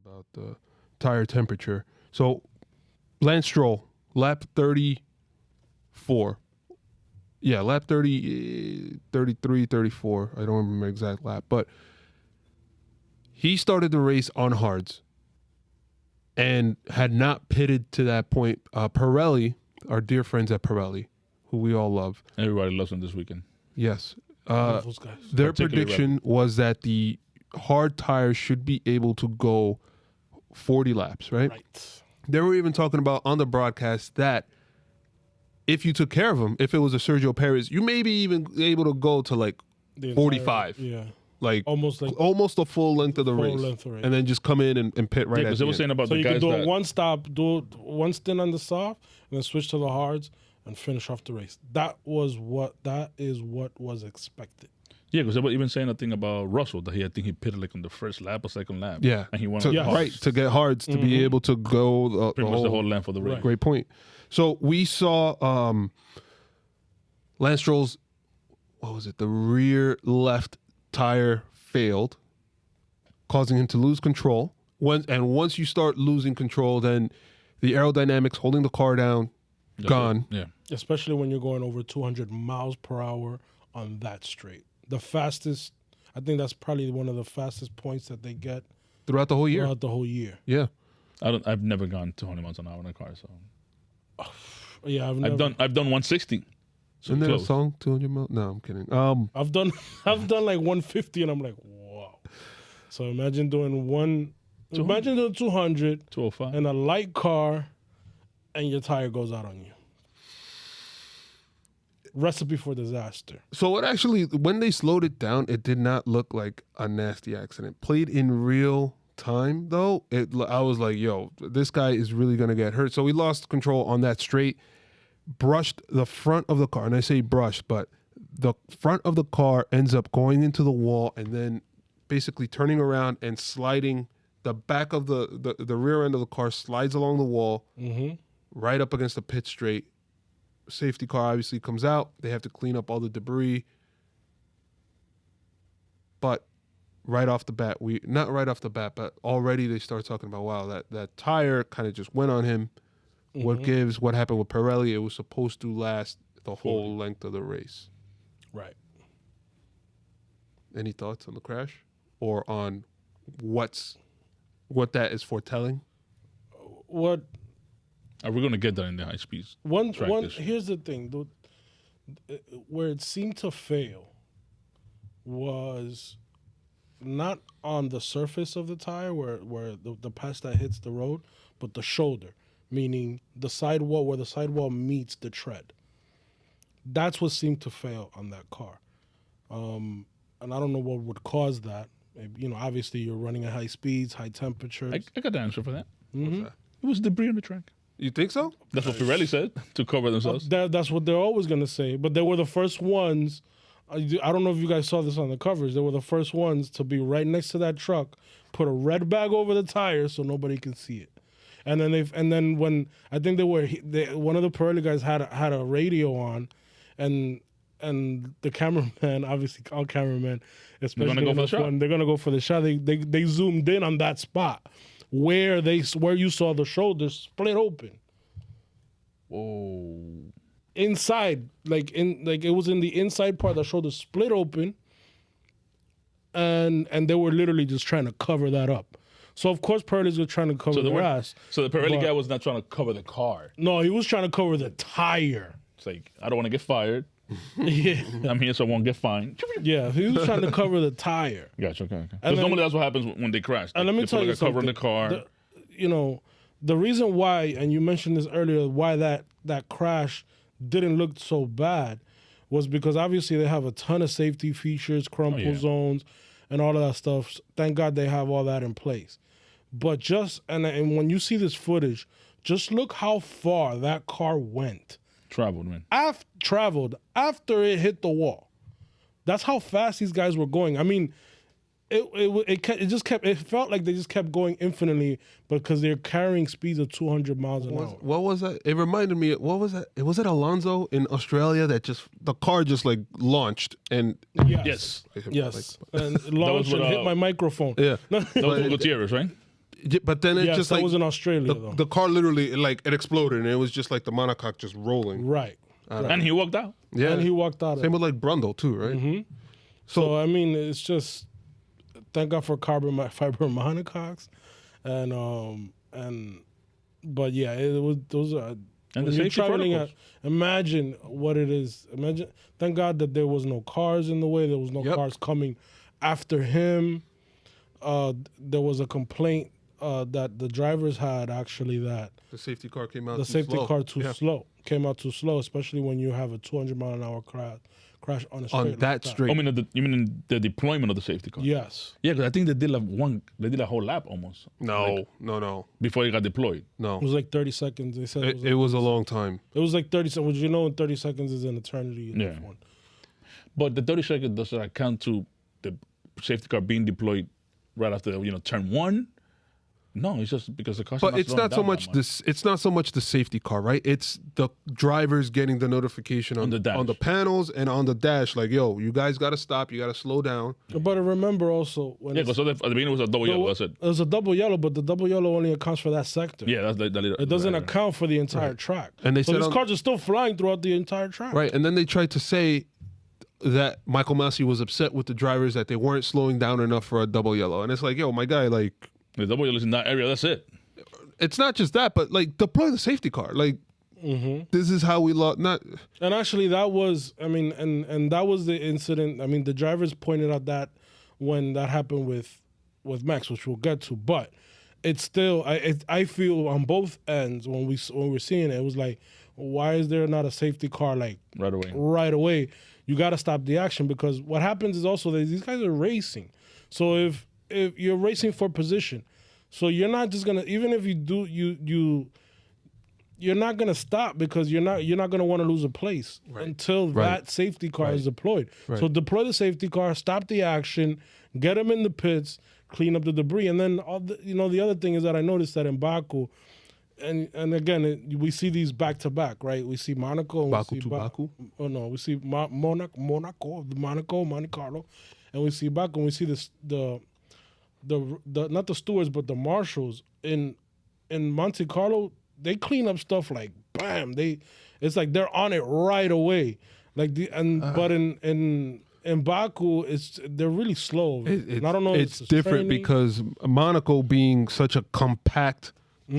about the tire temperature. So, Lance Stroll, lap 34. Yeah, lap 30, 33, 34. I don't remember exact lap. But he started the race on hards and had not pitted to that point. Pirelli, our dear friends at Pirelli, who we all love. Everybody loves them this weekend. Yes. Those guys. Their prediction was that the hard tires should be able to go 40 laps, right? Right. They were even talking about on the broadcast that if you took care of them, if it was a Sergio Perez, you may be even able to go to like The 45. Yeah. Like Almost the full length of the race. length of the race. And then just come in and pit right Yeah, at because the they were end. saying about So the you guys can do that it one stop, do it one stint on the soft, and then switch to the hards and finish off the race. That is what was expected. Yeah, because they were even saying a thing about Russell that I think he pitted like on the first lap or second lap. Yeah. And he went To, on the right, hards. to get hards, to be able to go Pretty much the whole length of the race. Great point. So we saw Lance Stroll's, what was it? The rear left tire failed, causing him to lose control. Once you start losing control, then the aerodynamics holding the car down, gone. Yeah. Especially when you're going over 200 miles per hour on that straight. The fastest, I think that's probably one of the fastest points that they get Throughout the whole year. throughout the whole year. Yeah. I've never gone 200 miles an hour in a car, so Yeah, I've done 160. So Isn't there a close. song, 200 miles? No, I'm kidding. I've done like 150 and I'm like, wow. So imagine doing 200 205. in a light car and your tire goes out on you. Recipe for disaster. So it actually, when they slowed it down, it did not look like a nasty accident. Played in real time, though, I was like, yo, this guy is really going to get hurt. So he lost control on that straight, brushed the front of the car. And I say brushed, but the front of the car ends up going into the wall and then basically turning around and sliding. The back of the rear end of the car slides along the wall, right up against the pit straight. Safety car obviously comes out. They have to clean up all the debris. But right off the bat, not right off the bat, but already they start talking about, wow, that tire kind of just went on him. What gives? What happened with Pirelli? It was supposed to last the whole length of the race. Right. Any thoughts on the crash or on what that is foretelling? What Are we going to get that in the high speeds? Here's the thing. Where it seemed to fail was not on the surface of the tire where the patch that hits the road, but the shoulder, meaning the sidewall where the sidewall meets the tread. That's what seemed to fail on that car. And I don't know what would cause that. Obviously you're running at high speeds, high temperatures. I got the answer for that. What's that? It was debris on the track. You think so? That's what Pirelli said to cover themselves. That's what they're always going to say. But they were the first ones. I don't know if you guys saw this on the coverage. They were the first ones to be right next to that truck, put a red bag over the tires so nobody can see it. And then when I think one of the Pirelli guys had a radio on, and the cameraman, obviously all cameramen, especially They're gonna go for the shot. they're gonna go for the shot. They zoomed in on that spot where you saw the shoulder split open. Whoa. Inside, it was in the inside part, the shoulder split open, and they were literally just trying to cover that up. So of course Pirelli's were trying to cover their ass. So the Pirelli guy was not trying to cover the car. No, he was trying to cover the tire. It's like, I don't want to get fired. Yeah, I'm here so I won't get fined. yeah, he was trying to cover the tire. Gotcha, okay. Because normally that's what happens when they crash. And let me They tell put you like a cover in something. the car. The reason why, and you mentioned this earlier, why that crash didn't look so bad was because obviously they have a ton of safety features, crumple zones, and all of that stuff. Thank God they have all that in place. But and when you see this footage, just look how far that car went. Traveled, man. Traveled after it hit the wall. That's how fast these guys were going. I mean, it felt like they just kept going infinitely because they're carrying speeds of 200 miles an hour. What was that? It reminded me. What was that? Was it Alonso in Australia that the car just like launched and Yes. And launched and hit my microphone. Yeah. That was with Gutierrez, right? But then it Yes, just that like was in Australia, though. the car literally it exploded, and it was just like the monocoque just rolling. Right. And he walked out. Yeah, And he walked out. Same with like Brundle too, right? Mm-hmm. So I mean, it's just thank God for carbon fiber monocoques, but yeah, it was those are. And When the you're safety traveling protocols. imagine what it is. Imagine. Thank God that there was no cars in the way. There was no Yep. cars coming after him. There was a complaint that the drivers had actually that The safety car came out. the too safety slow. car too Yeah. slow came out too slow, especially when you have a 200-mile-an-hour crash on a straight On like that straight. I mean, you mean the deployment of the safety car? Yes. Yeah, because I think they did a whole lap almost. No. Before it got deployed. It No. was like 30 seconds. They said It was a long time. it was like 30 seconds. You know, in 30 seconds is an eternity in Yeah. F1. But the 30 seconds does not account to the safety car being deployed right after turn one. No, it's just because the car. But it's not so much this. It's not so much the safety car, right? It's the drivers getting the notification on the dash. on the panels and on the dash. Like, yo, you guys got to stop. You got to slow down. But remember also when Yeah, because at the beginning it was a double yellow. That's it. it was a double yellow, but the double yellow only accounts for that sector. Yeah, that's the It doesn't account for the entire track. And they so said these on- cars are still flying throughout the entire track. Right. And then they tried to say that Michael Massey was upset with the drivers that they weren't slowing down enough for a double yellow. And it's like, yo, my guy, like, The double yellow is in that area. That's it. it's not just that, but like deploy the safety car. Like, this is how we lost. Not And actually, that was, I mean, and that was the incident. I mean, the drivers pointed out that when that happened with Max, which we'll get to, but it's still, I feel on both ends when we're seeing it, it was like, why is there not a safety car like Right away. right away? You got to stop the action, because what happens is also that these guys are racing. So if you're racing for position, so you're not just gonna, even if you do, you're not gonna stop, because you're not gonna want to lose a place until that safety car is deployed. So deploy the safety car, stop the action, get them in the pits, clean up the debris, and then the other thing is that I noticed that in Baku, and again we see these back to back, right? We see Monaco, and Baku we see to Baku. Oh no, we see Monaco, Monte Carlo, and we see Baku, and we see this the not the stewards but the marshals in Monte Carlo. They clean up stuff like bam. It's like they're on it right away. Like but in Baku, they're really slow. And I don't know. If it's different training. because Monaco being such a compact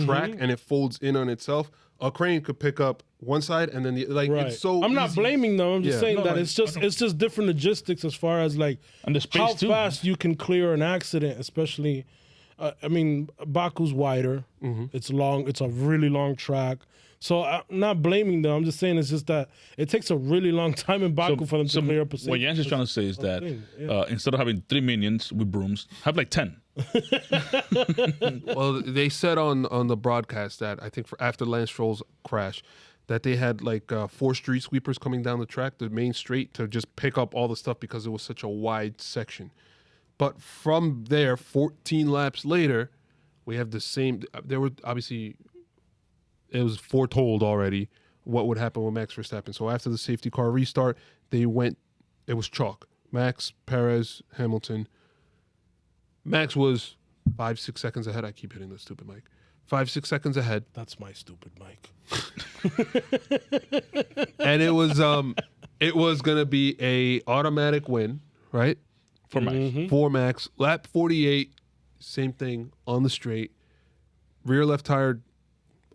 track and it folds in on itself, a crane could pick up one side and then it's so I'm not easy. blaming them. I'm just Yeah. saying No, that I- it's just different logistics as far as like And the space how too. fast you can clear an accident, especially. I mean, Baku's wider. It's long. It's a really long track. So I'm not blaming them. I'm just saying it's just that it takes a really long time in Baku for them to clear up a What Yance is trying to say is that thing, instead of having 3 minions with brooms, have like 10. Well, they said on the broadcast that I think after Lance Stroll's crash, that they had like 4 street sweepers coming down the track, the main straight, to just pick up all the stuff because it was such a wide section. But from there, 14 laps later, we have the same. There were obviously, it was foretold already what would happen with Max Verstappen. So after the safety car restart, they went. It was chalk. Max, Perez, Hamilton. Max was 5-6 seconds ahead. I keep hitting the stupid mic. 5-6 seconds ahead, That's my stupid mic. and it was gonna be a automatic win, right? For Max. For Max. Lap 48, same thing on the straight. Rear left tire,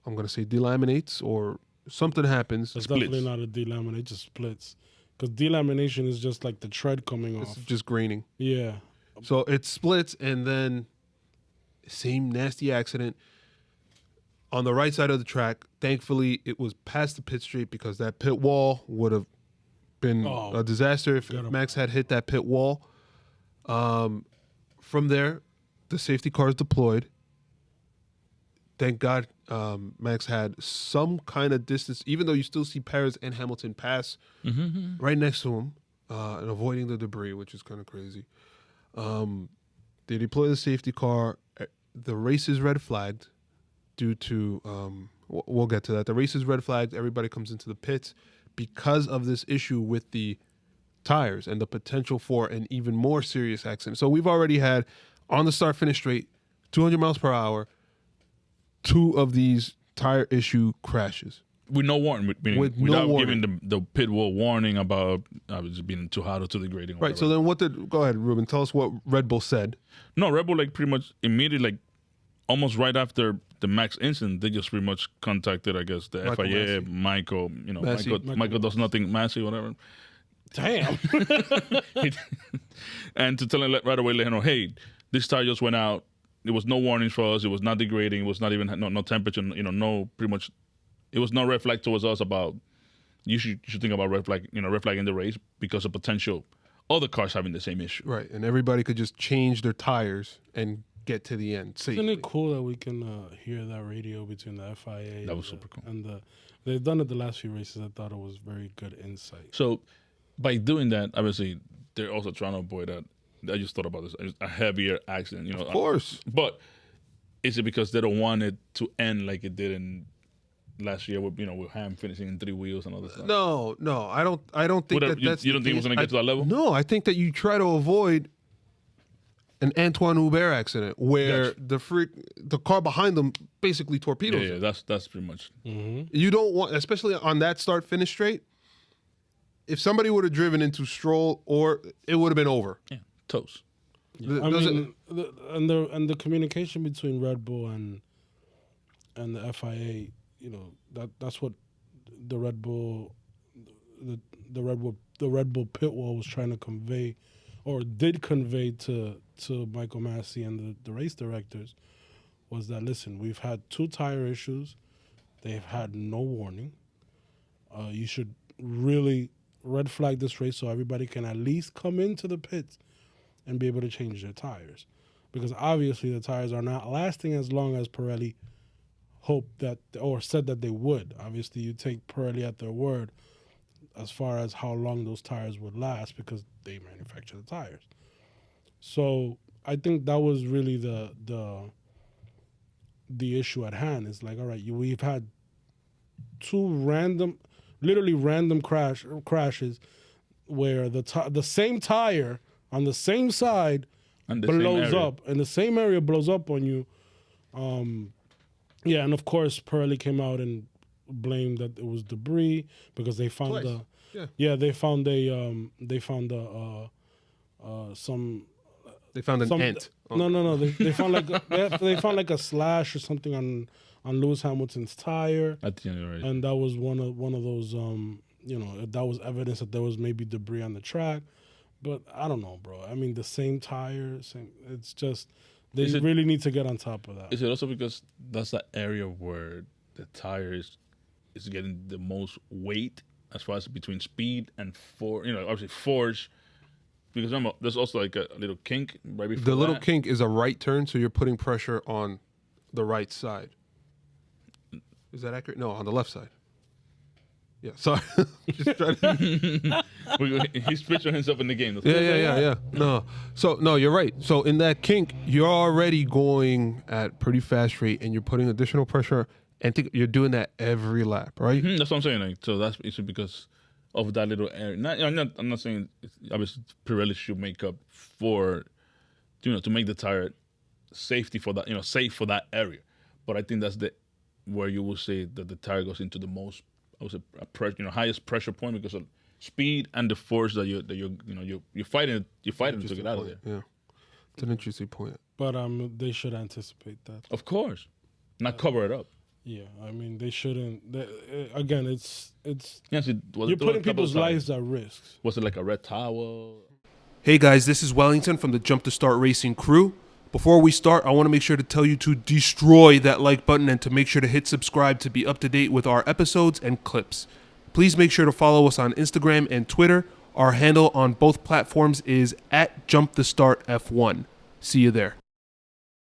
I'm going to say delaminates or something happens. It's Splits. definitely not a delaminate. It just splits. Because delamination is just like the tread coming It's off. just graining. Yeah. So it splits, and then same nasty accident on the right side of the track. Thankfully, it was past the pit straight because that pit wall would have been a disaster if Max had hit that pit wall. From there, the safety car is deployed. Thank God Max had some kind of distance, even though you still see Perez and Hamilton pass right next to him and avoiding the debris, which is kind of crazy. They deploy the safety car. The race is red flagged due to, we'll get to that. The race is red flagged. Everybody comes into the pits because of this issue with the tires and the potential for an even more serious accident. So we've already had on the start finish straight 200 miles per hour, 2 of these tire issue crashes. With no warning, meaning With no without warning. giving the pit wall warning about just being too hot or too degrading. Or Right. So whatever. then go ahead, Ruben, tell us what Red Bull said. No, Red Bull like pretty much immediately, like almost right after the Max incident, they just pretty much contacted, I guess, the Michael FIA, Massey. Michael, Massey. Michael does nothing, Massey, whatever. Damn. And to tell him right away, let him know, hey, this tire just went out. There was no warnings for us. It was not degrading. It was not even no temperature. No pretty much. It was no red flag towards us about. You should think about red flag. Red flag in the race because of potential other cars having the same issue. Right. And everybody could just change their tires and get to the end safely. Isn't it cool that we can hear that radio between the FIA? That was super cool. And they've done it the last few races. I thought it was very good insight. So, by doing that, obviously, they're also trying to avoid that. I just thought about this, a heavier accident. Of course. But is it because they don't want it to end like it did in last year with with Ham finishing in 3 wheels and all this stuff? No, I don't think that's you don't think it was going to get to that level? No, I think that you try to avoid an Antoine Hubert accident where the car behind them basically torpedoes Yeah, it. that's pretty much. You don't want, especially on that start-finish straight, if somebody would have driven into Stroll, or it would have been over. Yeah, toast. I mean, the communication between Red Bull and the FIA, that's what the Red Bull pit wall was trying to convey, or did convey to Michael Massey and the race directors, was that, listen, we've had 2 tire issues, they've had no warning. You should really red flag this race so everybody can at least come into the pits and be able to change their tires, because obviously the tires are not lasting as long as Pirelli hoped that, or said that they would. Obviously, you take Pirelli at their word as far as how long those tires would last, because they manufacture the tires. So I think that was really the issue at hand. It's like, all right, we've had 2 literally random crashes where the same tire on the same side And the blows same area. up, and the same area blows up on you. And of course Pirelli came out and blamed that it was debris because they found Twice. they found some ant. No. They found they found like a slash or something on Lewis Hamilton's tire, At the end of the race. and that was one of those that was evidence that there was maybe debris on the track. But I don't know, bro. I mean, the same tire, it's just they really need to get on top of that. Is it also because that's the area where the tire is getting the most weight as far as between speed and obviously force? Because remember, there's also like a little kink right before The little that. kink is a right turn, so you're putting pressure on the right side. Is that accurate? No, on the left side. Yeah, sorry. Just trying to... He's picturing himself in the game. Yeah. No. So, no, you're right. So, in that kink, you're already going at pretty fast rate, and you're putting additional pressure, and you're doing that every lap, right? That's what I'm saying. Like, so that's it's because of that little area. I'm not saying obviously Pirelli should make up for, to make the tire safety for that, safe for that area. But I think that's where you will say that the tire goes into the most, I would say, highest pressure point because of speed and the force that you're fighting to get out of there. Yeah, it's an interesting point. But they should anticipate that. Of course, not cover it up. Yeah, I mean, they shouldn't. Again, it's Yes, you're putting people's lives at risk. Was it like a red towel? Hey guys, this is Wellington from the Jump to Start Racing crew. Before we start, I want to make sure to tell you to destroy that like button and to make sure to hit subscribe to be up to date with our episodes and clips. Please make sure to follow us on Instagram and Twitter. Our handle on both platforms is @JumpTheStartF1. See you there.